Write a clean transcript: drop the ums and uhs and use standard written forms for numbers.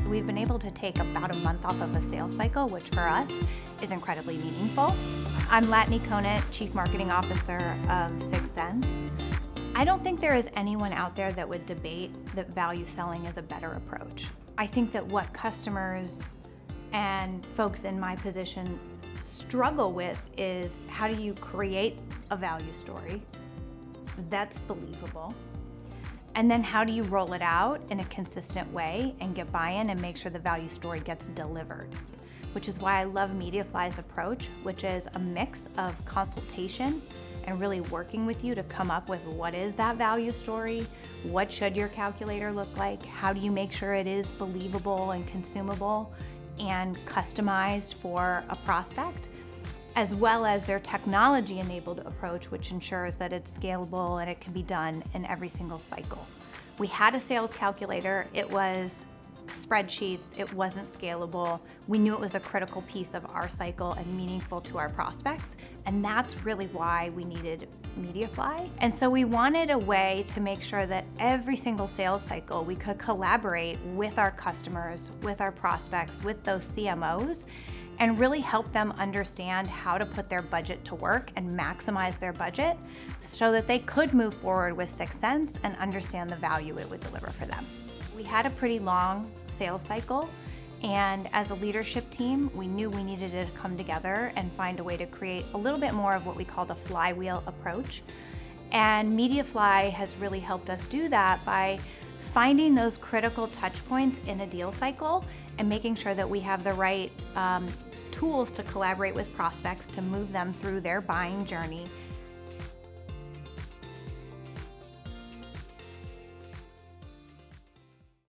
we've been able to take about a month off of the sales cycle, which for us is incredibly meaningful. I'm Latane Conant, Chief Marketing Officer of 6sense. I don't think there is anyone out there that would debate that value selling is a better approach. I think that what customers and folks in my position struggle with is, how do you create a value story that's believable? And then how do you roll it out in a consistent way and get buy-in and make sure the value story gets delivered? Which is why I love Mediafly's approach, which is a mix of consultation and really working with you to come up with what is that value story, what should your calculator look like, how do you make sure it is believable and consumable and customized for a prospect, as well as their technology-enabled approach, which ensures that it's scalable and it can be done in every single cycle. We had a sales calculator, it was spreadsheets, it wasn't scalable. We knew it was a critical piece of our cycle and meaningful to our prospects, and that's really why we needed Mediafly. And so we wanted a way to make sure that every single sales cycle we could collaborate with our customers, with our prospects, with those CMOs, and really help them understand how to put their budget to work and maximize their budget so that they could move forward with 6sense and understand the value it would deliver for them. We had a pretty long sales cycle, and as a leadership team, we knew we needed to come together and find a way to create a little bit more of what we called a flywheel approach. And Mediafly has really helped us do that by finding those critical touch points in a deal cycle and making sure that we have the right tools to collaborate with prospects to move them through their buying journey